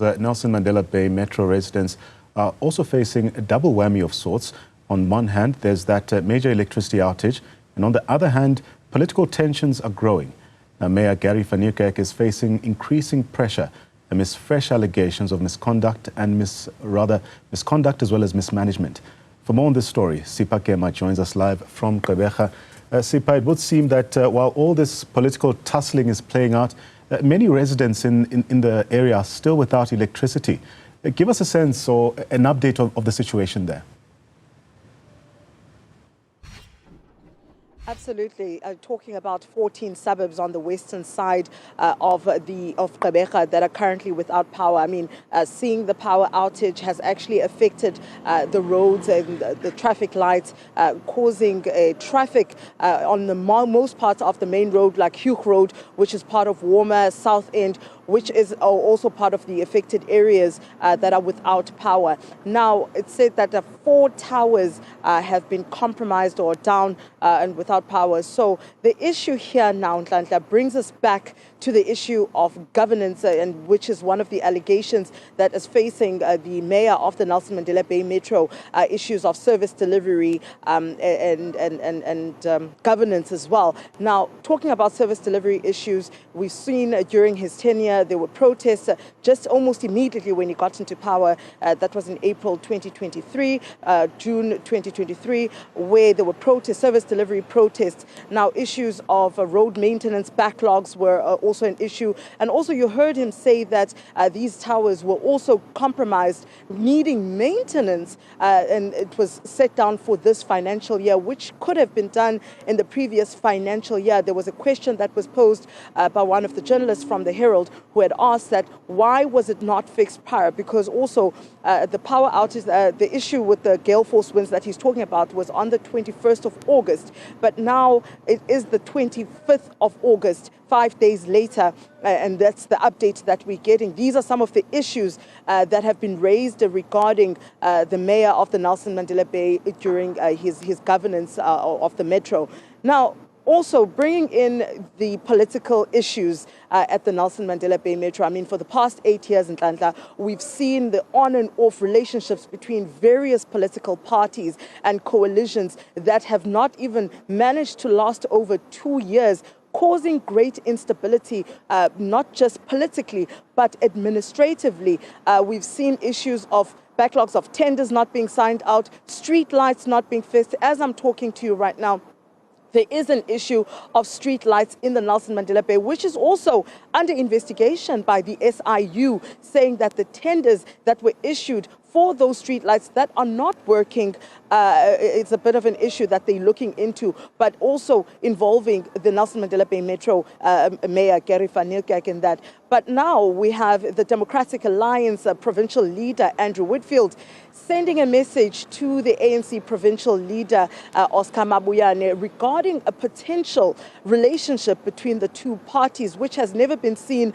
The Nelson Mandela Bay Metro residents are also facing a double whammy of sorts. On one hand, there's that major electricity outage, and on the other hand, political tensions are growing. Now, Mayor Gary van Niekerk is facing increasing pressure amidst fresh allegations of misconduct and misconduct as well as mismanagement. For more on this story, Sipha Kema joins us live from Gqeberha. Sipha, it would seem that while all this political tussling is playing out, many residents in the area are still without electricity. Give us a sense or an update of the situation there. Absolutely. Talking about 14 suburbs on the western side of Gqeberha that are currently without power. I mean, seeing the power outage has actually affected the roads and the traffic lights, causing traffic on the most parts of the main road, like Hugh Road, which is part of Warmer, South End, which is also part of the affected areas that are without power. Now, it's said that 4 towers have been compromised or down and without power. So the issue here now, Nhlanhla, brings us back to the issue of governance, and which is one of the allegations that is facing the mayor of the Nelson Mandela Bay Metro, issues of service delivery and governance as well. Now, talking about service delivery issues, we've seen during his tenure, there were protests just almost immediately when he got into power. That was in April 2023, June 2023, where there were protests, service delivery protests. Now, issues of road maintenance backlogs were also an issue. And also you heard him say that these towers were also compromised, needing maintenance, and it was set down for this financial year, which could have been done in the previous financial year. There was a question that was posed by one of the journalists from the Herald who had asked that why was it not fixed prior? Because also the power outage, the issue with the gale force winds that he's talking about was on the 21st of August, but now it is the 25th of August, 5 days later, and that's the update that we're getting. These are some of the issues that have been raised regarding the mayor of the Nelson Mandela Bay during his governance of the Metro. Now, also bringing in the political issues at the Nelson Mandela Bay Metro. I mean, for the past 8 years in Nhlanhla, we've seen the on and off relationships between various political parties and coalitions that have not even managed to last over 2 years, causing great instability, not just politically, but administratively. We've seen issues of backlogs of tenders not being signed out, street lights not being fixed. As I'm talking to you right now, there is an issue of street lights in the Nelson Mandela Bay, which is also under investigation by the SIU, saying that the tenders that were issued for those street lights that are not working, it's a bit of an issue that they're looking into, but also involving the Nelson Mandela Bay Metro Mayor Gary van Niekerk in that. But now we have the Democratic Alliance provincial leader, Andrew Whitfield, sending a message to the ANC provincial leader, Oscar Mabuyane, regarding a potential relationship between the two parties, which has never been seen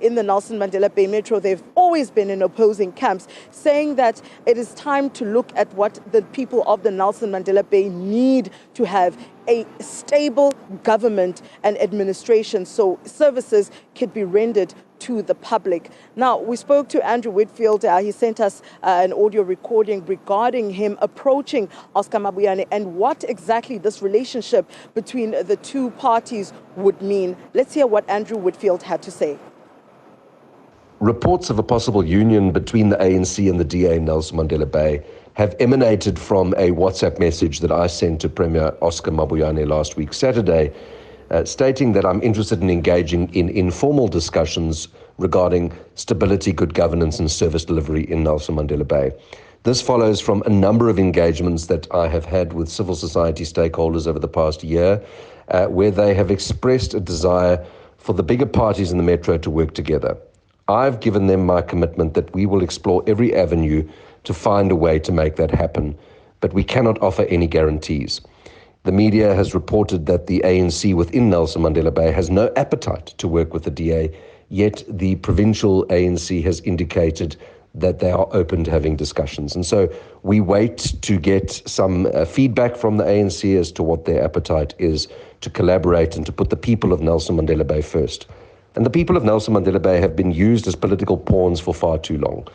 in the Nelson Mandela Bay Metro. They've always been in opposing camps, saying that it is time to look at what the people of the Nelson Mandela Bay need to have: a stable government and administration so services could be rendered to the public. Now, we spoke to Andrew Whitfield. He sent us an audio recording regarding him approaching Oscar Mabuyane and what exactly this relationship between the two parties would mean. Let's hear what Andrew Whitfield had to say. Reports of a possible union between the ANC and the DA in Nelson Mandela Bay have emanated from a WhatsApp message that I sent to Premier Oscar Mabuyane last week, Saturday, stating that I'm interested in engaging in informal discussions regarding stability, good governance and service delivery in Nelson Mandela Bay. This follows from a number of engagements that I have had with civil society stakeholders over the past year, where they have expressed a desire for the bigger parties in the Metro to work together. I've given them my commitment that we will explore every avenue to find a way to make that happen, but we cannot offer any guarantees. The media has reported that the ANC within Nelson Mandela Bay has no appetite to work with the DA, yet the provincial ANC has indicated that they are open to having discussions. And so we wait to get some feedback from the ANC as to what their appetite is to collaborate and to put the people of Nelson Mandela Bay first. And the people of Nelson Mandela Bay have been used as political pawns for far too long.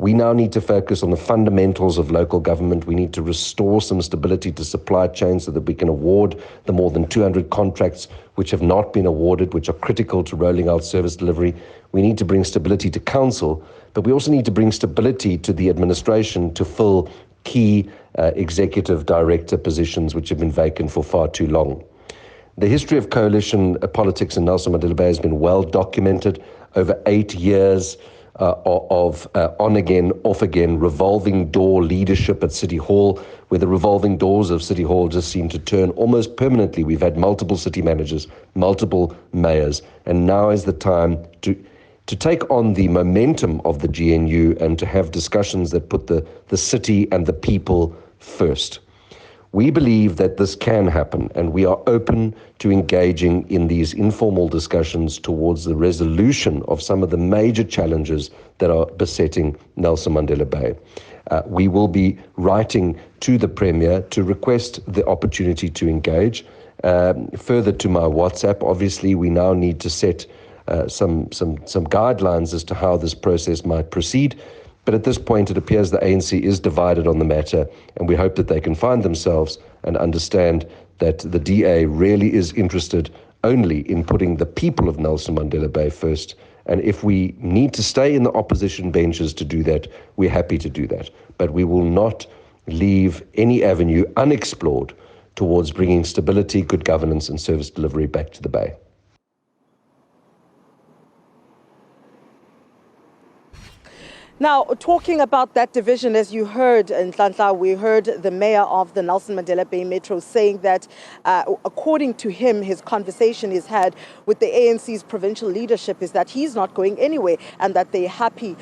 We now need to focus on the fundamentals of local government. We need to restore some stability to supply chains so that we can award the more than 200 contracts which have not been awarded, which are critical to rolling out service delivery. We need to bring stability to council, but we also need to bring stability to the administration to fill key executive director positions which have been vacant for far too long. The history of coalition politics in Nelson Mandela Bay has been well documented over 8 years of on-again, off-again, revolving door leadership at City Hall, where the revolving doors of City Hall just seem to turn almost permanently. We've had multiple city managers, multiple mayors, and now is the time to take on the momentum of the GNU and to have discussions that put the city and the people first. We believe that this can happen, and we are open to engaging in these informal discussions towards the resolution of some of the major challenges that are besetting Nelson Mandela Bay. We will be writing to the Premier to request the opportunity to engage. Further to my WhatsApp, obviously we now need to set some guidelines as to how this process might proceed. But at this point, it appears the ANC is divided on the matter, and we hope that they can find themselves and understand that the DA really is interested only in putting the people of Nelson Mandela Bay first. And if we need to stay in the opposition benches to do that, we're happy to do that. But we will not leave any avenue unexplored towards bringing stability, good governance, and service delivery back to the Bay. Now, talking about that division, as you heard, Nhlanhla, we heard the mayor of the Nelson Mandela Bay Metro saying that, according to him, his conversation he's had with the ANC's provincial leadership is that he's not going anywhere and that they're happy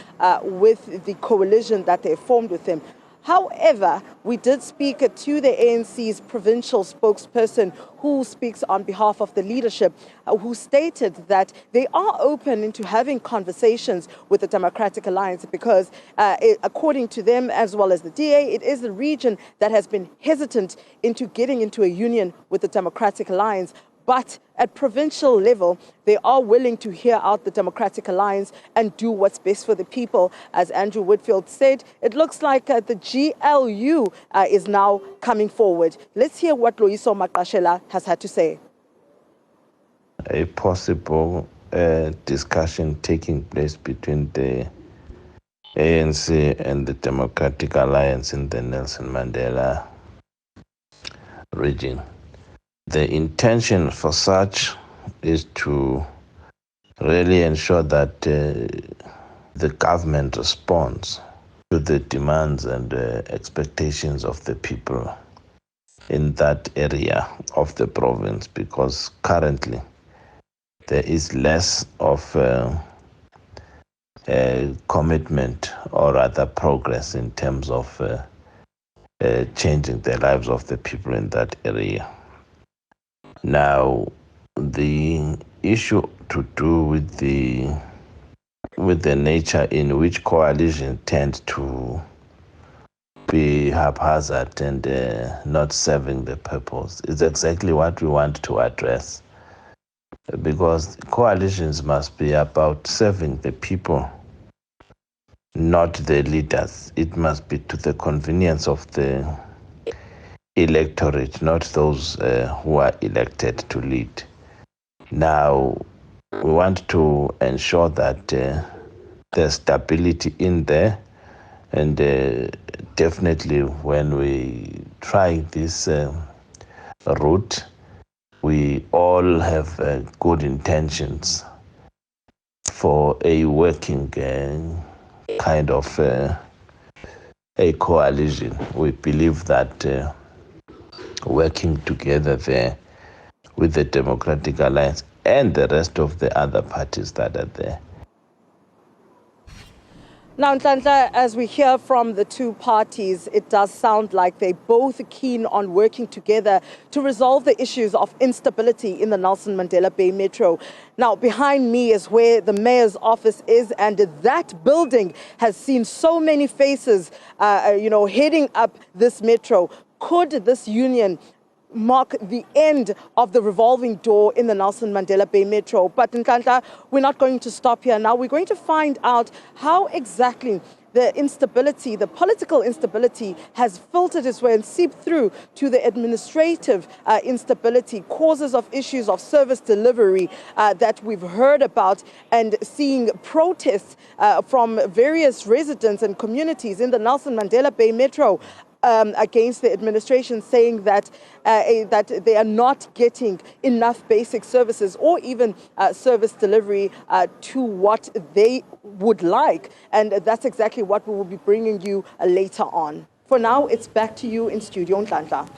with the coalition that they formed with him. However, we did speak to the ANC's provincial spokesperson who speaks on behalf of the leadership, who stated that they are open into having conversations with the Democratic Alliance because, according to them, as well as the DA, it is the region that has been hesitant into getting into a union with the Democratic Alliance. But at provincial level, they are willing to hear out the Democratic Alliance and do what's best for the people. As Andrew Whitfield said, it looks like the GLU is now coming forward. Let's hear what Loyiso Maqashela has had to say. A possible discussion taking place between the ANC and the Democratic Alliance in the Nelson Mandela region. The intention for such is to really ensure that the government responds to the demands and expectations of the people in that area of the province, because currently there is less of commitment or rather progress in terms of changing the lives of the people in that area. Now, the issue to do with the nature in which coalition tend to be haphazard and not serving the purpose is exactly what we want to address, because coalitions must be about serving the people, not the leaders. It must be to the convenience of the electorate, not those who are elected to lead. Now, we want to ensure that there's stability in there, and definitely when we try this route, we all have good intentions for a working kind of a coalition. We believe that working together there with the Democratic Alliance and the rest of the other parties that are there. Now, Nhlanhla, as we hear from the two parties, it does sound like they're both keen on working together to resolve the issues of instability in the Nelson Mandela Bay Metro. Now, behind me is where the mayor's office is, and that building has seen so many faces, heading up this metro. Could this union mark the end of the revolving door in the Nelson Mandela Bay Metro. But Nhlanhla, we're not going to stop here now. We're going to find out how exactly the instability, the political instability, has filtered its way and seeped through to the administrative instability, causes of issues of service delivery that we've heard about, and seeing protests from various residents and communities in the Nelson Mandela Bay Metro against the administration, saying that that they are not getting enough basic services or even service delivery to what they would like. And that's exactly what we will be bringing you later on. For now, it's back to you in studio, Nhlanhla.